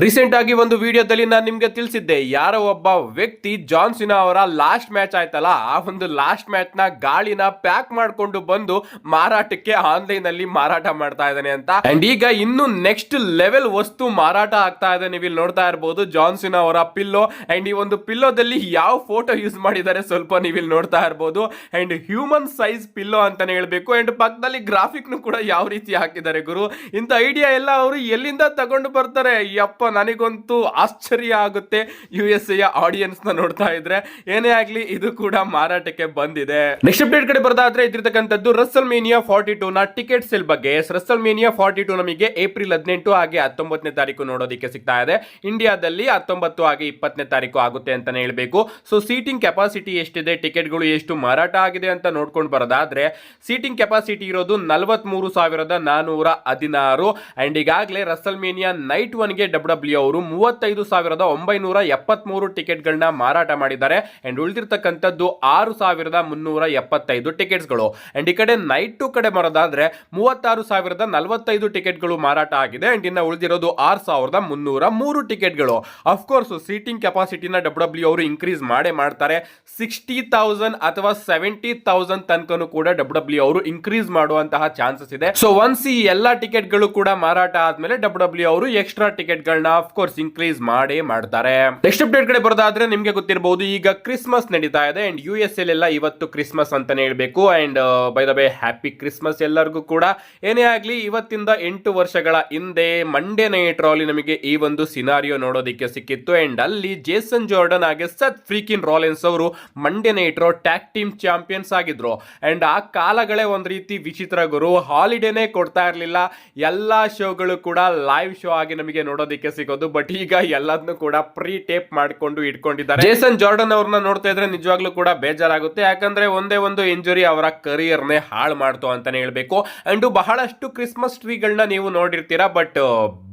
Recent ಆಗಿ ಒಂದು ವಿಡಿಯೋದಲ್ಲಿ ನಾನು ನಿಮ್ಗೆ ತಿಳಿಸಿದ್ದೆ, ಯಾರೋ ಒಬ್ಬ ವ್ಯಕ್ತಿ ಜಾನ್ ಸಿನಾ ಅವರ ಲಾಸ್ಟ್ ಮ್ಯಾಚ್ ಆಯ್ತಲ್ಲ, ಆ ಒಂದು ಲಾಸ್ಟ್ ಮ್ಯಾಚ್ ನ ಗಾಳಿನ ಪ್ಯಾಕ್ ಮಾಡ್ಕೊಂಡು ಬಂದು ಮಾರಾಟಕ್ಕೆ ಆನ್ಲೈನ್ ಅಲ್ಲಿ ಮಾರಾಟ ಮಾಡ್ತಾ ಇದ್ದಾನೆ ಅಂತ. ಅಂಡ್ ಈಗ ಇನ್ನು ನೆಕ್ಸ್ಟ್ ಲೆವೆಲ್ ವಸ್ತು ಮಾರಾಟ ಆಗ್ತಾ ಇದೆ. ನೀವು ಇಲ್ಲಿ ನೋಡ್ತಾ ಇರಬಹುದು ಜಾನ್ ಸಿನಾ ಅವರ ಪಿಲ್ಲೋ. ಅಂಡ್ ಈ ಒಂದು ಪಿಲ್ಲೋದಲ್ಲಿ ಯಾವ ಫೋಟೋ ಯೂಸ್ ಮಾಡಿದ್ದಾರೆ ಸ್ವಲ್ಪ ನೀವು ಇಲ್ಲಿ ನೋಡ್ತಾ ಇರಬಹುದು. ಅಂಡ್ ಹ್ಯೂಮನ್ ಸೈಜ್ ಪಿಲ್ಲೋ ಅಂತಾನೆ ಹೇಳ್ಬೇಕು. ಅಂಡ್ ಪಕ್ಕದಲ್ಲಿ ಗ್ರಾಫಿಕ್ ನು ಕೂಡ ಯಾವ ರೀತಿ ಹಾಕಿದ್ದಾರೆ ಗುರು. ಇಂತ ಐಡಿಯಾ ಎಲ್ಲ ಅವರು ಎಲ್ಲಿಂದ ತಗೊಂಡು ಬರ್ತಾರೆ ಯಪ್ಪ. ನನಗಂತೂ ಆಶ್ಚರ್ಯ ಆಗುತ್ತೆ US ಆಡಿಯನ್ಸ್ ನ ನೋಡ್ತಾ ಇದ್ರೆ. ಏನೇ ಆಗ್ಲಿ ಇದು ಕೂಡ ಮಾರಾಟಕ್ಕೆ ಬಂದಿದೆ. ನೆಕ್ಸ್ಟ್ ಅಪ್ಡೇಟ್ ಕಡೆ ಬರೋದಾದ್ರೆ ಇದ್ದಿರ್ತಕ್ಕಂಥದ್ದು ರಸಲ್ ಮೇನಿಯಾ 42 ನ ಟಿಕೆಟ್ ಸೇಲ್ ಬಗ್ಗೆ. ರಸಲ್ ಮೇನಿಯಾ 42 ನಮಗೆ ಏಪ್ರಿಲ್ 18 ಹಾಗೆ 19ನೇ ತಾರೀಕು ನೋಡೋದಕ್ಕೆ ಸಿಗ್ತಾ ಇದೆ. ಇಂಡಿಯಾದಲ್ಲಿ 19 ಹಾಗೆ 20ನೇ ತಾರೀಕು ಆಗುತ್ತೆ ಅಂತಾನೆ ಹೇಳ್ಬೇಕು. ಸೊ ಸೀಟಿಂಗ್ ಕೆಪಾಸಿಟಿ ಎಷ್ಟಿದೆ, ಟಿಕೆಟ್ ಗಳು ಎಷ್ಟು ಮಾರಾಟ ಆಗಿದೆ ಅಂತ ನೋಡ್ಕೊಂಡು ಬರೋದಾದ್ರೆ ಸೀಟಿಂಗ್ ಕೆಪಾಸಿಟಿ ಇರೋದು 43,416. ಅಂಡ್ ಈಗಾಗಲೇ ರಸಲ್ ಮೇನಿಯಾ ನೈಟ್ 1 ಗೆ WWE ಅವರು 35,973 ಟಿಕೆಟ್ ಗಳನ್ನ ಮಾರಾಟ ಮಾಡಿದ್ದಾರೆ. ಅಂಡ್ ಉಳಿದಿರ್ತಕ್ಕಂಥದ್ದು 6,375 ಟಿಕೆಟ್ಸ್ ಗಳು. ಅಂಡ್ ಈ ಕಡೆ ನೈಟ್ 2 ಕಡೆ ಬರೋದಾದ್ರೆ 36,045 ಟಿಕೆಟ್ ಗಳು ಮಾರಾಟ ಆಗಿದೆ. ಅಂಡ್ ಇನ್ನ ಉಳಿದಿರೋದು 6,303 ಟಿಕೆಟ್ ಗಳು. ಅಫ್ಕೋರ್ಸ್ ಸೀಟಿಂಗ್ ಕೆಪಾಸಿಟಿನ WWE ಅವರು ಇನ್ಕ್ರೀಸ್ ಮಾಡೇ ಮಾಡ್ತಾರೆ. 60,000 ಅಥವಾ 70,000 ತನಕನೂ ಕೂಡ WWE ಅವರು ಇನ್ಕ್ರೀಸ್ ಮಾಡುವಂತಹ ಚಾನ್ಸಸ್ ಇದೆ. ಸೊ ಒನ್ಸ್ ಈ ಎಲ್ಲಾ ಟಿಕೆಟ್ ಗಳು ಕೂಡ ಮಾರಾಟ ಆದ್ಮೇಲೆ WWE ಅವರು ಎಕ್ಸ್ಟ್ರಾ ಟಿಕೆಟ್ ಗಳನ್ನ ಅಫ್ಕೋರ್ಸ್ ಇನ್ಕ್ರೀಸ್ ಮಾಡೇ ಮಾಡ್ತಾರೆ. ನೆಕ್ಸ್ಟ್ ಅಪ್ಡೇಟ್ ಕಡೆ ಬರೋದಾದ್ರೆ ನಿಮ್ಗೆ ಗೊತ್ತಿರಬಹುದು, ಈಗ ಕ್ರಿಸ್ಮಸ್ ನಡೀತಾ ಇದೆ. ಅಂಡ್ US ಎಲ್ಲ ಇವತ್ತು ಕ್ರಿಸ್ಮಸ್ ಅಂತಾನೆ ಹೇಳ್ಬೇಕು. And by the way happy Christmas ಎಲ್ಲರಿಗೂ ಕೂಡ. ಏನೇ ಆಗ್ಲಿ ಇವತ್ತಿಂದ 8 ವರ್ಷಗಳ ಹಿಂದೆ ಮಂಡೇ ನೈಟ್ ರಾ ಅಲ್ಲಿ ನಮಗೆ ಈ ಒಂದು ಸಿನಾರಿಯೋ ನೋಡೋದಕ್ಕೆ ಸಿಕ್ಕಿತ್ತು. ಅಂಡ್ ಅಲ್ಲಿ ಜೇಸನ್ ಜಾರ್ಡನ್ ಹಾಗೆ ಸತ್ ಫ್ರೀಕಿನ್ ರಾಲೆನ್ಸ್ ಅವರು ಮಂಡೇ ನೈಟ್ ರಾ ಟ್ಯಾಗ್ ಟೀಮ್ ಚಾಂಪಿಯನ್ಸ್ ಆಗಿದ್ರು. ಅಂಡ್ ಆ ಕಾಲಗಳೇ ಒಂದ್ ರೀತಿ ವಿಚಿತ್ರ ಗುರು. ಹಾಲಿಡೇನೆ ಕೊಡ್ತಾ ಇರ್ಲಿಲ್ಲ. ಎಲ್ಲಾ ಶೋಗಳು ಕೂಡ ಲೈವ್ ಶೋ ಆಗಿ ನಮಗೆ ನೋಡೋದಕ್ಕೆ ಸಿಗೋದು. ಬಟ್ ಈಗ ಎಲ್ಲದನ್ನು ಕೂಡ ಪ್ರೀ ಟೇಪ್ ಮಾಡ್ಕೊಂಡು ಇಟ್ಕೊಂಡಿದ್ದಾರೆ. ಜೇಸನ್ ಜಾರ್ಡನ್ ಅವ್ರನ್ನ ನೋಡ್ತಾ ಇದ್ರೆ ನಿಜವಾಗ್ಲೂ ಕೂಡ ಬೇಜಾರಾಗುತ್ತೆ. ಯಾಕಂದ್ರೆ ಒಂದೇ ಒಂದು ಇಂಜುರಿ ಅವರ ಕರಿಯರ್ ನೇ ಹಾಳು ಮಾಡ್ತು ಅಂತಾನೆ ಹೇಳ್ಬೇಕು. ಅಂಡ್ ಬಹಳಷ್ಟು ಕ್ರಿಸ್ಮಸ್ ಟ್ರೀಗಳನ್ನ ನೀವು ನೋಡಿರ್ತೀರಾ. ಬಟ್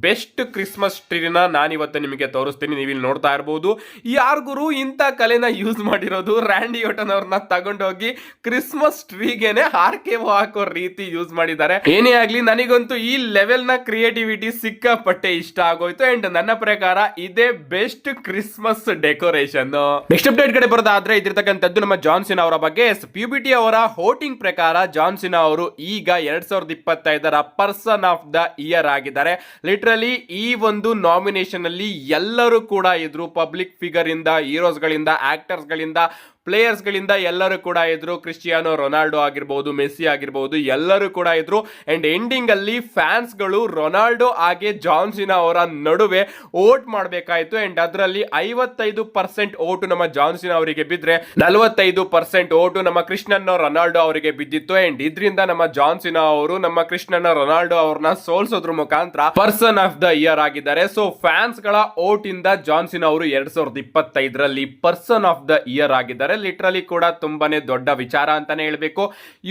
ಬೆಸ್ಟ್ ಕ್ರಿಸ್ಮಸ್ ಟ್ರೀನ ನಾನು ಇವತ್ತು ನಿಮಗೆ ತೋರಿಸ್ತೀನಿ. ನೀವು ಇಲ್ಲಿ ನೋಡ್ತಾ ಇರಬಹುದು. ಯಾರಿಗೂ ಇಂಥ ಕಲೆನ ಯೂಸ್ ಮಾಡಿರೋದು ರ್ಯಾಂಡಿ ಓಟನ್ ಅವ್ರನ್ನ ತಗೊಂಡೋಗಿ ಕ್ರಿಸ್ಮಸ್ ಟ್ರೀಗೆನೆ ಹಾರ್ಕೆವು ಹಾಕೋ ರೀತಿ ಯೂಸ್ ಮಾಡಿದ್ದಾರೆ. ಏನೇ ಆಗ್ಲಿ ನನಗಂತೂ ಈ ಲೆವೆಲ್ ನ ಕ್ರಿಯೇಟಿವಿಟಿ ಸಿಕ್ಕಾಪಟ್ಟೆ ಇಷ್ಟ ಆಗೋಯ್ತು. ಅಂಡ್ ನನ್ನ ಪ್ರಕಾರ ಇದೇ best Christmas decoration. Next update ಕಡೆ ಬರೋದಾದ್ರೆ ಇದಿರ್ತಕ್ಕಂಥದ್ದು ನಮ್ಮ ಜಾನ್ ಸಿನಾ ಅವರ ಬಗ್ಗೆ. PBT ಅವರ ವೋಟಿಂಗ್ ಪ್ರಕಾರ ಜಾನ್ ಸಿನಾ ಅವರು ಈಗ 2025ರ ಪರ್ಸನ್ ಆಫ್ ದ ಇಯರ್ ಆಗಿದ್ದಾರೆ. ಲಿಟರಲಿ ಈ ಒಂದು ನಾಮಿನೇಷನ್ ಅಲ್ಲಿ ಎಲ್ಲರೂ ಕೂಡ ಇದ್ರು. ಪಬ್ಲಿಕ್ ಫಿಗರ್ ಇಂದ, ಹೀರೋಸ್ ಗಳಿಂದ, ಆಕ್ಟರ್ಸ್ ಗಳಿಂದ, ಪ್ಲೇಯರ್ಸ್ ಗಳಿಂದ ಎಲ್ಲರೂ ಕೂಡ ಇದ್ರು. ಕ್ರಿಸ್ಟಿಯಾನೋ ರೊನಾಲ್ಡೋ ಆಗಿರಬಹುದು, ಮೆಸ್ಸಿ ಆಗಿರಬಹುದು, ಎಲ್ಲರೂ ಕೂಡ ಇದ್ರು. ಅಂಡ್ ಎಂಡಿಂಗ್ ಅಲ್ಲಿ ಫ್ಯಾನ್ಸ್ ಗಳು ರೊನಾಲ್ಡೋ ಹಾಗೆ ಜಾನ್ ಸಿನಾ ಅವರ ನಡುವೆ ವೋಟ್ ಮಾಡಬೇಕಾಯ್ತು. ಅಂಡ್ ಅದರಲ್ಲಿ 55% ಓಟು ನಮ್ಮ ಜಾನ್ ಸಿನಾ ಅವರಿಗೆ ಬಿದ್ರೆ 45% ಓಟು ನಮ್ಮ ಕ್ರಿಸ್ಟಿಯಾನೋ ರೊನಾಲ್ಡೋ ಅವರಿಗೆ ಬಿದ್ದಿತ್ತು. ಅಂಡ್ ಇದರಿಂದ ನಮ್ಮ ಜಾನ್ ಸಿನಾ ಅವರು ನಮ್ಮ ಕ್ರಿಸ್ಟಿಯಾನೋ ರೊನಾಲ್ಡೋ ಅವ್ರನ್ನ ಸೋಲ್ಸೋದ್ರ ಮುಖಾಂತರ ಪರ್ಸನ್ ಆಫ್ ದ ಇಯರ್ ಆಗಿದ್ದಾರೆ. ಸೊ ಫ್ಯಾನ್ಸ್ ಗಳ ಓಟ್ ಇಂದ ಜಾನ್ ಸಿನಾ ಅವರು 2025ರಲ್ಲಿ ಪರ್ಸನ್ ಆಫ್ ದ ಇಯರ್ ಆಗಿದ್ದಾರೆ. ಲಿಟರಲಿ ಕೂಡ ತುಂಬಾನೇ ದೊಡ್ಡ ವಿಚಾರ ಅಂತಾನೆ ಹೇಳ್ಬೇಕು.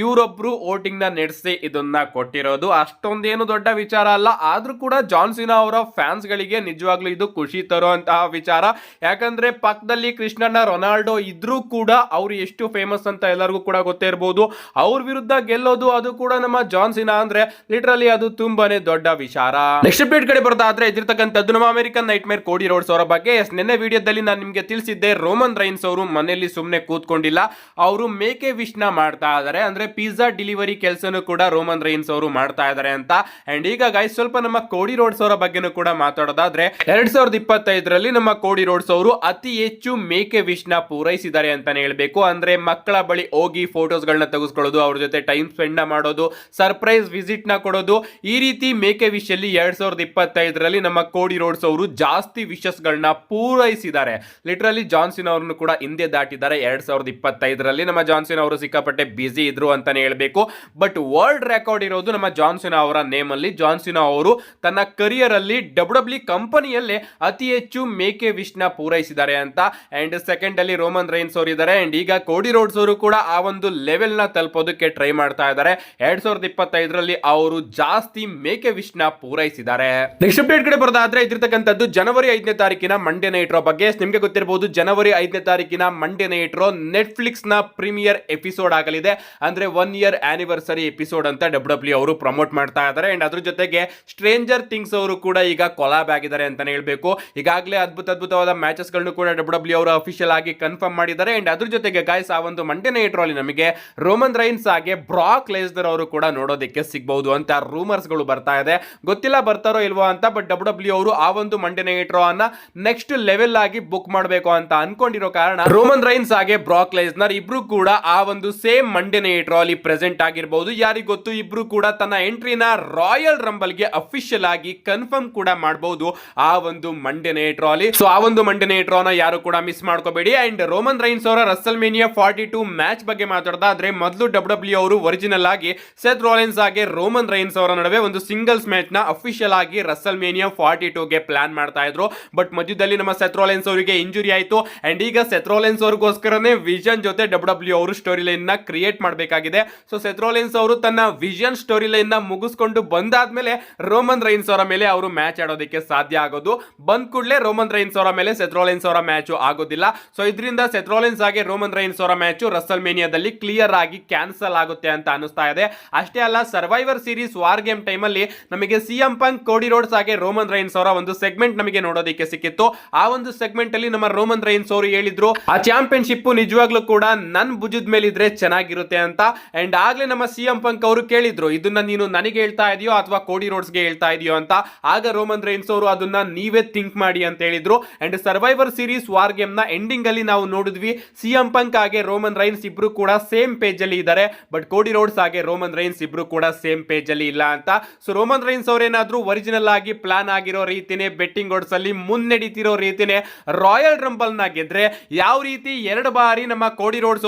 ಇವರೊಬ್ರು ವೋಟಿಂಗ್ ನ ನಡೆಸಿ ಇದನ್ನ ಕೊಟ್ಟಿರೋದು ಅಷ್ಟೊಂದೇನು ದೊಡ್ಡ ವಿಚಾರ ಅಲ್ಲ. ಆದ್ರೂ ಕೂಡ ಜಾನ್ ಸಿನಾ ಅವರ ಫ್ಯಾನ್ಸ್ ಗಳಿಗೆ ನಿಜವಾಗ್ಲೂ ಇದು ಖುಷಿ ತರುವಂತಹ ವಿಚಾರ. ಯಾಕಂದ್ರೆ ಪಕ್ಕದಲ್ಲಿ ಕ್ರಿಸ್ಟಿಯಾನೋ ರೊನಾಲ್ಡೋ ಇದ್ರೂ ಕೂಡ ಅವ್ರು ಎಷ್ಟು ಫೇಮಸ್ ಅಂತ ಎಲ್ಲರಿಗೂ ಕೂಡ ಗೊತ್ತೇ ಇರಬಹುದು. ಅವ್ರ ವಿರುದ್ಧ ಗೆಲ್ಲೋದು ಅದು ಕೂಡ ನಮ್ಮ ಜಾನ್ ಸಿನಾ ಅಂದ್ರೆ ಲಿಟರಲಿ ಅದು ತುಂಬಾನೇ ದೊಡ್ಡ ವಿಚಾರ. ನೆಕ್ಸ್ಟ್ ಅಪ್ಡೇಟ್ ಕಡೆ ಬರೋದಾದ್ರೆ ಇದಿರ್ತಕ್ಕಂಥದ್ದು ನಮ್ಮ ಅಮೆರಿಕನ್ ನೈಟ್ ಮೇರ್ ಕೋಡಿ ರೋಡ್ಸ್ ಅವರ ಬಗ್ಗೆ. ನಿನ್ನೆ ವಿಡಿಯೋದಲ್ಲಿ ನಾನು ನಿಮ್ಗೆ ತಿಳಿಸಿದ್ದೆ, ರೋಮನ್ ರೈನ್ಸ್ ಅವರು ಮನೆಯಲ್ಲಿ ಸುಮ್ಮನೆ ಕೂತ್ಕೊಂಡಿಲ್ಲ, ಅವರು ಮೇಕೆ ವಿಶ್ ನ ಮಾಡ್ತಾ ಇದ್ದಾರೆ. ಅಂದ್ರೆ ಪಿಜ್ಜಾ ಡೆಲಿವರಿ ಕೆಲಸನೂ ಕೂಡ ರೋಮನ್ ರೈನ್ಸ್ ಅವರು ಮಾಡ್ತಾ ಇದ್ದಾರೆ ಅಂತ. ಅಂಡ್ ಈಗ ಗೈಸ್ ಸ್ವಲ್ಪ ನಮ್ಮ ಕೋಡಿ ರೋಡ್ಸ್ ಅವರ ಬಗ್ಗೆನೂ ಕೂಡ ಮಾತಾಡೋದಾದ್ರೆ 2025ರಲ್ಲಿ ನಮ್ಮ ಕೋಡಿ ರೋಡ್ಸ್ ಅವರು ಅತಿ ಹೆಚ್ಚು ಮೇಕೆ ವಿಶ್ ನ ಪೂರೈಸಿದ್ದಾರೆ ಅಂತಾನೆ ಹೇಳ್ಬೇಕು. ಅಂದ್ರೆ ಮಕ್ಕಳ ಬಳಿ ಹೋಗಿ ಫೋಟೋಸ್ ಗಳನ್ನ ತೆಗೆಸ್ಕೊಳ್ಳೋದು, ಅವ್ರ ಜೊತೆ ಟೈಮ್ ಸ್ಪೆಂಡ್ ಮಾಡೋದು, ಸರ್ಪ್ರೈಸ್ ವಿಸಿಟ್ ನ ಕೊಡೋದು, ಈ ರೀತಿ ಮೇಕೆ ವಿಶ್ ಅಲ್ಲಿ 2025ರಲ್ಲಿ ನಮ್ಮ ಕೋಡಿ ರೋಡ್ಸ್ ಅವರು ಜಾಸ್ತಿ ವಿಶಸ್ ಗಳನ್ನ ಪೂರೈಸಿದ್ದಾರೆ. ಲಿಟರಲಿ ಜಾನ್ ಸಿನಾ ಅವರನ್ನು ಕೂಡ ಹಿಂದೆ ದಾಟಿದ್ದಾರೆ. 2025ರಲ್ಲಿ ನಮ್ಮ ಜಾನ್ ಸಿನಾ ಅವರು ಸಿಕ್ಕಾಪಟ್ಟೆ ಬಿಸಿ ಇದ್ರು ಅಂತಾನೆ ಹೇಳ್ಬೇಕು. ಬಟ್ ವರ್ಲ್ಡ್ ರೆಕಾರ್ಡ್ ಇರೋದು ನಮ್ಮ ಜಾನ್ ಸಿನಾ ಅವರ ನೇಮ್ ಅಲ್ಲಿ. ಜಾನ್ ಸಿನಾ ಅವರು ತನ್ನ ಕರಿಯರ್ ಅಲ್ಲಿ WWE ಕಂಪನಿಯಲ್ಲೇ ಅತಿ ಹೆಚ್ಚು ಮೇಕೆ ವಿಶ್ ನ ಪೂರೈಸಿದ್ದಾರೆ ಅಂತ. ಅಂಡ್ ಸೆಕೆಂಡ್ ಅಲ್ಲಿ ರೋಮನ್ ರೈನ್ಸ್ ಅವರು ಇದ್ದಾರೆ. ಅಂಡ್ ಈಗ ಕೋಡಿ ರೋಡ್ಸ್ ಅವರು ಕೂಡ ಆ ಒಂದು ಲೆವೆಲ್ ನ ತಲುಪೋದಕ್ಕೆ ಟ್ರೈ ಮಾಡ್ತಾ ಇದ್ದಾರೆ. 2025ರಲ್ಲಿ ಅವರು ಜಾಸ್ತಿ ಮೇಕೆ ವಿಶ್ ನ ಪೂರೈಸಿದ್ದಾರೆ. ನೆಕ್ಸ್ಟ್ ಅಪ್ಡೇಟ್ ಕಡೆ ಬರೋದಾದ್ರೆ ಇದಿರ್ತಕ್ಕಂಥದ್ದು ಜನವರಿ 5ನೇ ತಾರೀಕಿನ ಮಂಡೇ ನೈಟ್ ರಾ ಬಗ್ಗೆ. ನಿಮ್ಗೆ ಗೊತ್ತಿರಬಹುದು, ಜನವರಿ 5ನೇ ತಾರೀಕಿನ ಮಂಡೇ ನೈಟ್ ನೈಟ್ರೋ ನೆಟ್ಫ್ಲಿಕ್ಸ್ ನ ಪ್ರೀಮಿಯರ್ ಎಪಿಸೋಡ್ ಆಗಲಿದೆ. ಅಂದ್ರೆ 1 year ಆನಿವರ್ಸರಿ ಎಪಿಸೋಡ್ ಅಂತ ಡಬ್ಲ್ಯೂ ಅವರು ಪ್ರಮೋಟ್ ಮಾಡ್ತಾ ಇದ್ದಾರೆ. ಅಂಡ್ ಅದ್ರ ಜೊತೆಗೆ ಸ್ಟ್ರೇಂಜರ್ ಥಿಂಗ್ಸ್ ಅವರು ಕೂಡ ಈಗ ಕೊಲಾಬ್ ಆಗಿದ್ದಾರೆ ಅಂತಾನೆ ಹೇಳ್ಬೇಕು. ಈಗಾಗಲೇ ಅದ್ಭುತವಾದ ಮ್ಯಾಚಸ್ ಗಳನ್ನು ಕೂಡ ಡಬ್ಲ್ಯೂ ಅವರು ಅಫಿಷಿಯಲ್ ಆಗಿ ಕನ್ಫರ್ಮ್ ಮಾಡಿದ್ದಾರೆ. ಅಂಡ್ ಅದ್ರ ಜೊತೆಗೆ ಗಾಯ್ಸ್, ಆ ಒಂದು ಮಂಡೇ ನೈಟ್ ರಾ ಅಲ್ಲಿ ನಮಗೆ ರೋಮನ್ ರೈನ್ಸ್ ಹಾಗೆ ಬ್ರಾಕ್ ಲೆಸ್ನರ್ ಅವರು ಕೂಡ ನೋಡೋದಕ್ಕೆ ಸಿಗಬಹುದು ಅಂತ ರೂಮರ್ಸ್ ಗಳು ಬರ್ತಾ ಇದೆ. ಗೊತ್ತಿಲ್ಲ ಬರ್ತಾರೋ ಇಲ್ವೋ ಅಂತ. ಬಟ್ ಡಬ್ಲ್ಯೂ ಅವರು ಆ ಒಂದು ಮಂಡೇ ನೈಟ್ ರಾ ಅನ್ನ ನೆಕ್ಸ್ಟ್ ಲೆವೆಲ್ ಆಗಿ ಬುಕ್ ಮಾಡಬೇಕು ಅಂತ ಅನ್ಕೊಂಡಿರೋ ಕಾರಣ ರೋಮನ್ ರೈನ್ಸ್ ಹಾಗೆ ಬ್ರಾಕ್ ಲೆಸ್ನರ್ ಇಬ್ರು ಕೂಡ ಆ ಒಂದು ಸೇಮ್ ಮಂಡೇ ನೈಟ್ ರಾ ಅಲ್ಲಿ ಪ್ರೆಸೆಂಟ್ ಆಗಿರಬಹುದು. ಯಾರಿಗ್ ಗೊತ್ತು, ಇಬ್ರು ಕೂಡ ತನ್ನ ಎಂಟ್ರಿನ ರಾಯಲ್ ರಂಬಲ್ ಗೆ ಅಫಿಷಿಯಲ್ ಆಗಿ ಕನ್ಫರ್ಮ್ ಕೂಡ ಮಾಡಬಹುದು ಆ ಒಂದು ಮಂಡೇ ನೈಟ್ ರಾ ಅಲ್ಲಿ. ಸೊ ಆ ಒಂದು ಮಂಡೇ ನೈಟ್ ರಾ ನ ಯಾರು ಕೂಡ ಮಿಸ್ ಮಾಡ್ಕೋಬೇಡಿ. ಅಂಡ್ ರೋಮನ್ ರೈನ್ಸ್ ಅವರ ರಸಲ್ಮೇನಿಯಾ 42 ಮ್ಯಾಚ್ ಬಗ್ಗೆ ಮಾತಾಡೋದಾದ್ರೆ ಮೊದಲು ಡಬ್ಲ್ಯೂ ಅವರು ಒರಿಜಿನಲ್ ಆಗಿ ಸೆತ್ ರೋಲೆನ್ಸ್ ಹಾಗೆ ರೋಮನ್ ರೈನ್ಸ್ ಅವರ ನಡುವೆ ಒಂದು ಸಿಂಗಲ್ಸ್ ಮ್ಯಾಚ್ ನ ಅಫಿಷಿಯಲ್ ಆಗಿ ರಸಲ್ಮೇನಿಯಾ 42 ಗೆ ಪ್ಲಾನ್ ಮಾಡ್ತಾ ಇದ್ರು. ಬಟ್ ಮಧ್ಯದಲ್ಲಿ ನಮ್ಮ ಸೆತ್ ರೋಲೆನ್ಸ್ ಅವರಿಗೆ ಇಂಜುರಿ ಆಯ್ತು. ಅಂಡ್ ಈಗ ಸೆತ್ ರೋಲೆನ್ಸ್ ಅವ್ರಿಗೋಸ್ಕರನೇ ವಿಷನ್ ಜೊತೆ ಡಬ್ಲ್ಯೂ ಅವರು ಸ್ಟೋರಿ ಲೈನ್ ನ ಕ್ರಿಯೇಟ್ ಮಾಡಬೇಕಾಗಿದೆ. ಸೊ ಸೆತ್ ರೋಲೆನ್ಸ್ ಅವರು ತನ್ನ ವಿಷನ್ ಸ್ಟೋರಿ ಲೈನ್ ನ ಮುಗಿಸ್ಕೊಂಡು ಬಂದಾದ್ಮೇಲೆ ರೋಮನ್ ರೈನ್ಸ್ ಅವರ ಮೇಲೆ ಅವರು ಮ್ಯಾಚ್ ಆಡೋದಕ್ಕೆ ಸಾಧ್ಯ ಆಗೋದು. ಬಂದ್ ಕೂಡಲೇ ರೋಮನ್ ರೈನ್ಸ್ ಅವರ ಮೇಲೆ ಸೆತ್ ರೋಲೆನ್ಸ್ ಅವರ ಮ್ಯಾಚ್ ಆಗೋದಿಲ್ಲ. ಸೊ ಇದರಿಂದ ಸೆತ್ ರೋಲೆನ್ಸ್ ಹಾಗೆ ರೋಮನ್ ರೈನ್ಸ್ ಅವರ ಮ್ಯಾಚ್ ರಸಲ್ಮೇನಿಯಾದಲ್ಲಿ ಕ್ಲಿಯರ್ ಆಗಿ ಕ್ಯಾನ್ಸಲ್ ಆಗುತ್ತೆ ಅಂತ ಅನಿಸ್ತಾ ಇದೆ. ಅಷ್ಟೇ ಅಲ್ಲ, survivor series war game time ಅಲ್ಲಿ ನಮಗೆ ಸಿಎಂ ಪಂಕ್, ಕೋಡಿ ರೋಡ್ಸ್ ಹಾಗೆ ರೋಮನ್ ರೈನ್ಸ್ ಅವರ ಒಂದು ಸೆಗ್ಮೆಂಟ್ ನಮಗೆ ನೋಡೋದಕ್ಕೆ ಸಿಕ್ಕಿತ್ತು. ಆ ಒಂದು ಸೆಗ್ಮೆಂಟ್ ಅಲ್ಲಿ ನಮ್ಮ ರೋಮನ್ ರೈನ್ಸ್ ಅವರು ಹೇಳಿದ್ರು ಆ ಚಾಂಪಿಯನ್ಶಿಪ್ ನಿಜವಾಗ್ಲೂ ಕೂಡ ನನ್ ಭುಜದ ಮೇಲೆ ಇದ್ರೆ ಚೆನ್ನಾಗಿರುತ್ತೆ ಅಂತ. ಅಂಡ್ ಆಗ್ಲೇ ನಮ್ಮ ಸಿಎಂ ಪಂಕ್ ಅವರು ಕೇಳಿದ್ರು, ಇದನ್ನ ನೀನು ನನಗೆ ಹೇಳ್ತಾ ಇದೆಯೋ ಅಥವಾ ಕೋಡಿ ರೋಡ್ಸ್ ಗೆ ಹೇಳ್ತಾ ಇದೆಯೋ ಅಂತ. ಆಗ ರೋಮನ್ ರೈನ್ಸ್ ಅವರು ಅದನ್ನ ನೀವೇ ಥಿಂಕ್ ಮಾಡಿ ಅಂತ ಹೇಳಿದ್ರು. And survivor series war game ನ ಎಂಡಿಂಗ್ ಅಲ್ಲಿ ನಾವು ನೋಡಿದ್ವಿ, ಸಿಎಂ ಪಂಕ್ ಹಾಗೆ ರೋಮನ್ ರೈನ್ಸ್ ಇಬ್ರು ಕೂಡ ಸೇಮ್ ಪೇಜ್ ಅಲ್ಲಿ ಇದ್ದಾರೆ. ಬಟ್ ಕೋಡಿ ರೋಡ್ಸ್ ಹಾಗೆ ರೋಮನ್ ರೈನ್ಸ್ ಇಬ್ರು ಕೂಡ ಸೇಮ್ ಪೇಜ್ ಅಲ್ಲಿ ಇಲ್ಲ ಅಂತ. ಸೊ ರೋಮನ್ ರೈನ್ಸ್ ಅವರೇನಾದ್ರೂ ಒರಿಜಿನಲ್ ಆಗಿ ಪ್ಲಾನ್ ಆಗಿರೋ ರೀತಿನೇ ಬೆಟ್ಟಿಂಗ್ ಓಡ್ಸ್ ಅಲ್ಲಿ ಮುನ್ನಡೀತಿರೋ ರೀತಿನೇ ರಾಯಲ್ ರಂಬಲ್ ನ ಗೆದ್ರೆ ಯಾವ ರೀತಿ 2 ಬಾರಿ ನಮ್ಮ ಕೋಡಿ ರೋಡ್ಸ್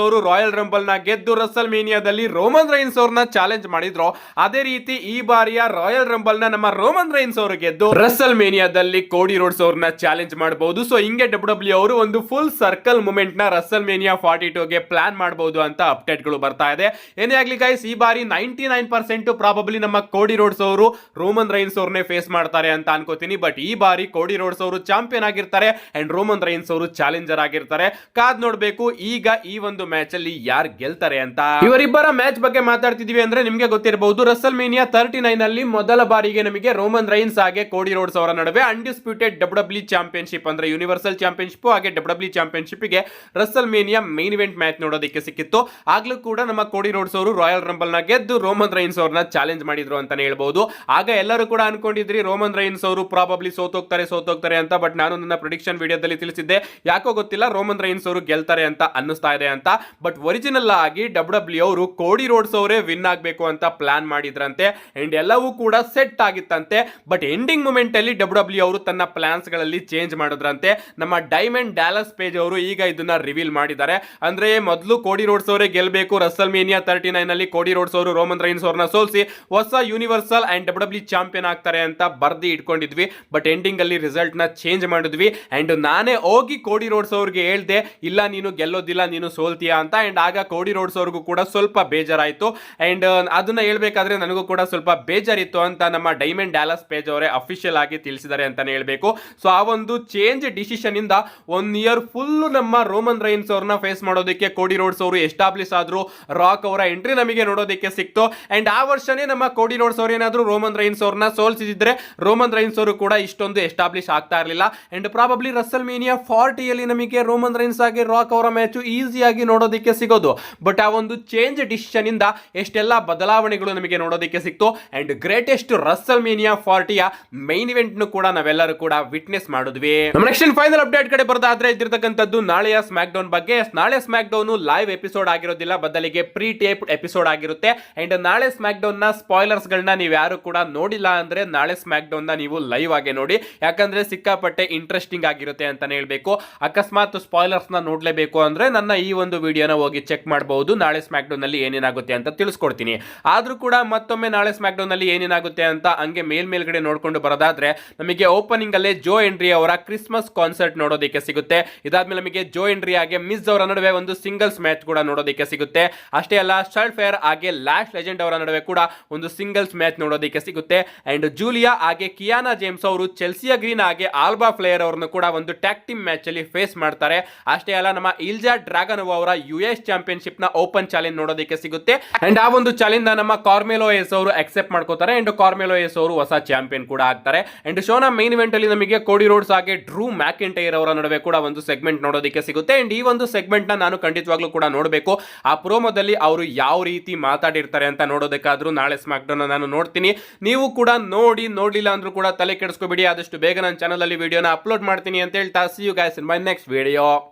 ಅವರು ರಾಯಲ್ ರಂಬಲ್ ನ ಗೆದ್ದು ರಸಲ್ ಮೇನಿಯಾದಲ್ಲಿ ರೋಮನ್ ರೈನ್ಸ್ ಅವ್ರನ್ನ ಚಾಲೆಂಜ್ ಮಾಡಿದ್ರು, ಅದೇ ರೀತಿ ಈ ಬಾರಿಯ ರಾಯಲ್ ರಂಬಲ್ ನ ನಮ್ಮ ರೋಮನ್ ರೈನ್ಸ್ ಅವರು ಗೆದ್ದು ರಸಲ್ ಮೇನಿಯಾದಲ್ಲಿ ಕೋಡಿ ರೋಡ್ಸ್ ಅವ್ರನ್ನ ಚಾಲೆಂಜ್ ಮಾಡಬಹುದು. ಸೊ ಹಿಂಗೆ ಡಬ್ಲ್ಯೂ ಅವರು ಒಂದು ಫುಲ್ ಸರ್ಕಲ್ ಮೂಮೆಂಟ್ ನ ರಸಲ್ ಮೇನಿಯಾ 42 ಗೆ ಪ್ಲಾನ್ ಮಾಡಬಹುದು ಅಂತ ಅಪ್ಡೇಟ್ ಗಳು ಬರ್ತಾ ಇದೆ. ಏನೇ ಆಗ್ಲಿ ಗೈಸ್, ಈ ಬಾರಿ 99% ಪ್ರಾಬಬ್ಲಿ ನಮ್ಮ ಕೋಡಿ ರೋಡ್ಸ್ ಅವರು ರೋಮನ್ ರೈನ್ಸ್ ಅವ್ರನ್ನೇ ಫೇಸ್ ಮಾಡ್ತಾರೆ ಅಂತ ಅನ್ಕೋತೀನಿ. ಬಟ್ ಈ ಬಾರಿ ಕೋಡಿ ರೋಡ್ಸ್ ಅವರು ಚಾಂಪಿಯನ್ ಆಗಿರ್ತಾರೆ ಅಂಡ್ ರೋಮನ್ ರೈನ್ಸ್ ಅವರು ಚಾಲೆಂಜರ್ ಆಗಿರ್ತಾರೆ. ಕಾದ್ ನೋಡ್ಬೇಕು ಈಗ ಈ ಒಂದು ಮ್ಯಾಚ್ ಅಲ್ಲಿ ಯಾರು ಗೆಲ್ತಾರೆ ಅಂತ. ಇವರಿಬ್ಬರ ಮ್ಯಾಚ್ ಬಗ್ಗೆ ಮಾತಾಡ್ತಿದೀವಿ ಅಂದ್ರೆ ನಿಮ್ಗೆ ಗೊತ್ತಿರಬಹುದು, ರಸಲ್ ಮೇನಿಯಾ 39 ಅಲ್ಲಿ ಮೊದಲ ಬಾರಿಗೆ ನಮಗೆ ರೋಮನ್ ರೈನ್ಸ್ ಹಾಗೆ ಕೋಡಿ ರೋಡ್ಸ್ ಅವರ ನಡುವೆ ಅನ್ಡಿಸ್ಪ್ಯೂಟೆಡ್ ಡಬ್ಲ್ಯೂ ಚಾಂಪಿಯನ್ಶಿಪ್ ಅಂದ್ರೆ ಯೂನಿವರ್ಸಲ್ ಚಾಂಪಿಯನ್ಶಿಪ್ ಹಾಗೆ ಡಬ್ಲ್ಯೂ ಚಾಂಪಿಯನ್ಶಿಪ್ ಗೆ Russell mania main event match ನೋಡೋದಕ್ಕೆ ಸಿಕ್ಕಿತ್ತು. ಆಗ್ಲೂ ಕೂಡ ನಮ್ಮ ಕೋಡಿ ರೋಡ್ಸ್ ಅವರು ರಾಯಲ್ ರಂಬಲ್ ನ ಗೆದ್ದು ರೋಮನ್ ರೈನ್ಸ್ ಅವ್ರನ್ನ ಚಾಲೆಂಜ್ ಮಾಡಿದ್ರು ಅಂತಾನೆ ಹೇಳ್ಬಹುದು. ಆಗ ಎಲ್ಲರೂ ಕೂಡ ಅನ್ಕೊಂಡಿದ್ರಿ ರೋಮನ್ ರೈನ್ಸ್ ಅವರು ಪ್ರಾಬಬ್ಲಿ ಸೋತೋಗ್ತಾರೆ ಅಂತ. ಬಟ್ ನಾನು ನನ್ನ ಪ್ರಿಡಿಕ್ಷನ್ ವಿಡಿಯೋದಲ್ಲಿ ತಿಳಿಸಿದ್ದೆ, ಯಾಕೋ ಗೊತ್ತಿಲ್ಲ ರೋಮನ್ ರೈನ್ಸ್ ಅವರು ಗೆಲ್ತಾರೆ ಅಂತ ಅನ್ನಿಸ್ತಾ ಇದೆ ಅಂತ. ಬಟ್ ಒರಿಜಿನಲ್ ಆಗಿ ಡಬ್ಲ್ಯೂ ಅವರು ಕೋಡಿ ರೋಡ್ಸ್ ಅವರೇ ವಿನ್ ಆಗಬೇಕು ಅಂತ ಪ್ಲಾನ್ ಮಾಡಿದ್ರಂತೆ ಅಂಡ್ ಎಲ್ಲವೂ ಕೂಡ ಸೆಟ್ ಆಗಿತ್ತಂತೆ. ಬಟ್ ಎಂಡಿಂಗ್ ಮೂಮೆಂಟ್ ಅಲ್ಲಿ ಡಬ್ಲ್ಯೂ ಅವರು ತನ್ನ ಪ್ಲಾನ್ಸ್ ಗಳಲ್ಲಿ ಚೇಂಜ್ ಮಾಡಿದ್ರಂತೆ. ನಮ್ಮ ಡೈಮಂಡ್ ಡ್ಯಾಲಸ್ ಪೇಜ್ ಅವರು ಈಗ ಇದನ್ನ ರಿವೀಲ್ ಮಾಡಿದ್ದಾರೆ. ಅಂದ್ರೆ ಮೊದಲು ಕೋಡಿ ರೋಡ್ಸ್ ಅವರೇ ಗೆಲ್ಲಬೇಕು, ರಸಲ್ ಮೇನಿಯಾ 39 ಅಲ್ಲಿ ಕೋಡಿ ರೋಡ್ಸ್ ಅವರು ರೋಮನ್ ರೈನ್ಸ್ ಅವ್ರನ್ನ ಸೋಲಿಸಿ ಹೊಸ ಯೂನಿವರ್ಸಲ್ ಅಂಡ್ ಡಬ್ಲ್ಯೂ ಚಾಂಪಿಯನ್ ಆಗ್ತಾರೆ ಅಂತ ಬರ್ದಿ ಇಟ್ಕೊಂಡಿದ್ವಿ. ಬಟ್ ಎಂಡಿಂಗ್ ಅಲ್ಲಿ ರಿಸಲ್ಟ್ ನ ಚೇಂಜ್ ಮಾಡಿದ್ವಿ ಅಂಡ್ ನಾನೇ ಹೋಗಿ ಕೋಡಿ ರೋಡ್ಸ್ ಅವ್ರಿಗೆ ಹೇಳ್ದೆ, ಇಲ್ಲ ನೀನು ಗೆಲ್ಲೋದಿಲ್ಲ, ನೀನು ಸೋಲ್ತೀಯಾ ಅಂತ. ಅಂಡ್ ಆಗ ಕೋಡಿ ರೋಡ್ಸ್ ಅವ್ರಿಗೂ ಕೂಡ ಸ್ವಲ್ಪ ಬೇಜಾರಾಯ್ತು ಅಂಡ್ ಅದನ್ನ ಹೇಳ್ಬೇಕಾದ್ರೆ ನನಗೂ ಕೂಡ ಸ್ವಲ್ಪ ಬೇಜಾರಿತ್ತು ಅಂತ ನಮ್ಮ ಡೈಮಂಡ್ ಡ್ಯಾಲಸ್ ಪೇಜ್ ಅವರೇ ಅಫಿಷಿಯಲ್ ಆಗಿ ತಿಳಿಸಿದ್ದಾರೆ ಅಂತಾನೆ ಹೇಳ್ಬೇಕು. ಸೊ ಆ ಒಂದು ಚೇಂಜ್ ಡಿಸಿಷನ್ ಇಂದ 1 year ಫುಲ್ ನಮ್ಮ ರೋಮನ್ ರೈನ್ಸ್ ಅವ್ರನ್ನ ಫೇಸ್ ಮಾಡೋದಕ್ಕೆ ಕೋಡಿ ರೋಡ್ಸ್ ಅವರು ಎಸ್ಟಾಬ್ಲಿಷ್ ಆದ್ರು. ರಾಕ್ ಅವರ ಎಂಟ್ರಿ ನಮಗೆ ನೋಡೋದಕ್ಕೆ ಸಿಕ್ತು ಅಂಡ್ ಆ ವರ್ಷನೇ ನಮ್ಮ ಕೋಡಿ ರೋಡ್ಸ್ ಅವರು ಏನಾದ್ರು ರೋಮನ್ ರೈನ್ಸ್ ಅವ್ರನ್ನ ಸೋಲ್ಸಿದ್ರೆ ರೋಮನ್ ರೈನ್ಸ್ ಅವರು ಕೂಡ ಇಷ್ಟೊಂದು ಎಸ್ಟಾಬ್ಲಿಷ್ ಆಗ್ತಾ ಇರಲಿಲ್ಲ ಅಂಡ್ ಪ್ರಾಬಬ್ಲಿ ರಸಲ್ ಮೇನಿಯಾ 40 ಅಲ್ಲಿ ನಮಗೆ ರೋಮನ್ ರೈನ್ಸ್ ಆಗಿ ರಾಕ್ ಅವರ ಮ್ಯಾಚ್ ಈಸಿಯಾಗಿ ನೋಡೋದಕ್ಕೆ ಸಿಗೋದು. ಬಟ್ ಆ ಒಂದು ಚೇಂಜ್ ಡಿಸಿಷನ್ ಇಂದ ಎಷ್ಟೆಲ್ಲ ಬದಲಾವಣೆಗಳು ನಮಗೆ ನೋಡೋದಕ್ಕೆ ಸಿಕ್ತು and greatest Russell mania 40 main event ನು ಕೂಡ ನಾವೆಲ್ಲರೂ ಕೂಡ ವಿಟ್ನೆಸ್ ಮಾಡಿದ್ವಿ. ನಮ್ಮ ನೆಕ್ಸ್ಟ್ ಫೈನಲ್ ಅಪ್ಡೇಟ್ ಕಡೆ ಬರೋದಾದ್ರೆ ಇದ್ದಿರತಕ್ಕಂಥದ್ದು ನಾಳೆಯ ಸ್ಮ್ಯಾಕ್ ಡೌನ್ ಬಗ್ಗೆ. ನಾಳೆ ಸ್ಮ್ಯಾಕ್ ಡೌನ್ ಲೈವ್ ಎಪಿಸೋಡ್ ಆಗಿರೋದಿಲ್ಲ, ಬದಲಿಗೆ ಪ್ರೀ ಟೇಪ್ಡ್ ಎಪಿಸೋಡ್ ಆಗಿರುತ್ತೆ ಅಂಡ್ ನಾಳೆ ಸ್ಮ್ಯಾಕ್ ಡೌನ್ ನ ಸ್ಪಾಯ್ಲರ್ಸ್ ಗಳನ್ನ ನೀವು ಯಾರು ಕೂಡ ನೋಡಿಲ್ಲ ಅಂದ್ರೆ ನಾಳೆ ಸ್ಮ್ಯಾಕ್ ಡೌನ್ ನ ನೀವು ಲೈವ್ ಆಗಿ ನೋಡಿ, ಯಾಕಂದ್ರೆ ಸಿಕ್ಕಾಪಟ್ಟೆ ಇಂಟ್ರೆಸ್ಟಿಂಗ್ ಆಗಿರುತ್ತೆ ಅಂತಾನೆ ಹೇಳ್ಬೇಕು. ಅಕಸ್ಮಾತ್ ಸ್ಪಾಯ್ಲರ್ಸ್ ನ ನೋಡ್ಲೇಬೇಕು ಅಂದ್ರೆ ನನ್ನ ಈ ಒಂದು ವಿಡಿಯೋನ ಹೋಗಿ ಚೆಕ್ ಮಾಡಬಹುದು, ನಾಳೆ ಸ್ಮ್ಯಾಕ್ ಡೌನ್ ಅಲ್ಲಿ ಏನೇನಾಗುತ್ತೆ ಅಂತ ತಿಳಿಸ್ಕೊಡ್ತೀನಿ. ಆದ್ರೂ ಕೂಡ ಮತ್ತೊಮ್ಮೆ ನಾಳೆ ಸ್ಮ್ಯಾಕ್ ಡೌನ್ ಅಲ್ಲಿ ಏನೇನಾಗುತ್ತೆ ಅಂತ ಹಂಗೆ ಮೇಲ್ಗಡೆ ನೋಡ್ಕೊಂಡು ಬರೋದಾದ್ರೆ ನಮಗೆ ಓಪನಿಂಗ್ ಅಲ್ಲೇ ಜೋ ಎಂಡ್ರಿ ಅವರ ಕ್ರಿಸ್ಮಸ್ ಕಾನ್ಸರ್ಟ್ ನೋಡೋದಕ್ಕೆ ಸಿಗುತ್ತೆ. ಇದಾದ್ಮೇಲೆ ನಮಗೆ ಜೋ ಎಂಡ್ರಿ ಹಾಗೆ ಮಿಸ್ ಅವರ ನಡುವೆ ಒಂದು ಸಿಂಗಲ್ಸ್ ಮ್ಯಾಚ್ ಕೂಡ ನೋಡೋದಕ್ಕೆ ಸಿಗುತ್ತೆ. ಅಷ್ಟೇ ಅಲ್ಲ, ಸ್ಟಾರ್ಟ್ ಫೇರ್ ಹಾಗೆ ಲ್ಯಾಶ್ ಲೆಜೆಂಡ್ ಅವರ ನಡುವೆ ಕೂಡ ಒಂದು ಸಿಂಗಲ್ಸ್ ಮ್ಯಾಚ್ ನೋಡೋದಕ್ಕೆ ಸಿಗುತ್ತೆ ಅಂಡ್ ಜೂಲಿಯಾ ಹಾಗೆ ಕಿಯಾನಾ ಜೇಮ್ಸ್ ಅವರು ಚೆಲ್ಸಿಯಾ ಗ್ರೀನ್ ಹಾಗೆ ಆಲ್ಬಾ ಫ್ಲೇಯರ್ ಅವರನ್ನು ಕೂಡ ಒಂದು ಟ್ಯಾಗ್ ಟೀಮ್ ಮ್ಯಾಚ್ ಅಲ್ಲಿ ಫೇಸ್ ಮಾಡ್ತಾರೆ. ಅಷ್ಟೇ ಅಲ್ಲ, ನಮ್ಮ ಇಲ್ಜಾ ಡ್ರಾಗನ್ ಅವರ US ಚಾಂಪಿಯನ್ಶಿಪ್ ನ ಓಪನ್ ಚಾಲೆಂಜ್ ನೋಡೋದಕ್ಕೆ ಸಿಗುತ್ತೆ. ಅಂಡ್ ಆ ಒಂದು ಚಾಲೆಂಜ್ ನಮ್ಮ ಕಾರ್ಮೆಲೋ ಎಸ್ ಅವರು ಅಕ್ಸೆಪ್ಟ್ ಮಾಡ್ಕೋತಾರೆ. ಅಂಡ್ ಕಾರ್ಮೆಲೋ ಎಸ್ ಅವರು ಹೊಸ ಚಾಂಪಿಯನ್ ಕೂಡ ಆಗ್ತಾರೆ. ಅಂಡ್ ಶೋನ ಮೇನ್ ಇವೆಂಟ್ ಅಲ್ಲಿ ನಮಗೆ ಕೋಡಿ ರೋಡ್ಸ್ ಹಾಗೆ ಡ್ರೂ ಮ್ಯಾಕೆಂಟೈರ್ ಅವರ ನಡುವೆ ಕೂಡ ಒಂದು ಸೆಗ್ಮೆಂಟ್ ನೋಡೋದಕ್ಕೆ ಸಿಗುತ್ತೆ. ಅಂಡ್ ಈ ಒಂದು ಸೆಗ್ಮೆಂಟ್ ನ ನಾನು ಖಂಡಿತವಾಗ್ಲೂ ಕೂಡ ನೋಡಬೇಕು. ಆ ಪ್ರೋಮೋದಲ್ಲಿ ಅವರು ಯಾವ ರೀತಿ ಮಾತಾಡಿರ್ತಾರೆ ಅಂತ ನೋಡೋದಕ್ಕಾದ್ರೂ ನಾಳೆ ಸ್ಮ್ಯಾಕ್ ಡೌನ್ ನಾನು ನೋಡ್ತೀನಿ. ನೀವು ಕೂಡ ನೋಡ್ಲಿಲ್ಲ ಅಂದ್ರೂ ಕೂಡ ತಲೆ ಕೆಡಿಸ್ಕೋಬೇಡಿ. ಆದಷ್ಟು ಬೇಗ ನನ್ನ ಚಾನಲ್ ಅಲ್ಲಿ ವಿಡಿಯೋನ ಅಪ್ಲೋಡ್ ಮಾಡ್ತೀನಿ ಅಂತ ಹೇಳ್ತಾ see you guys in my next video.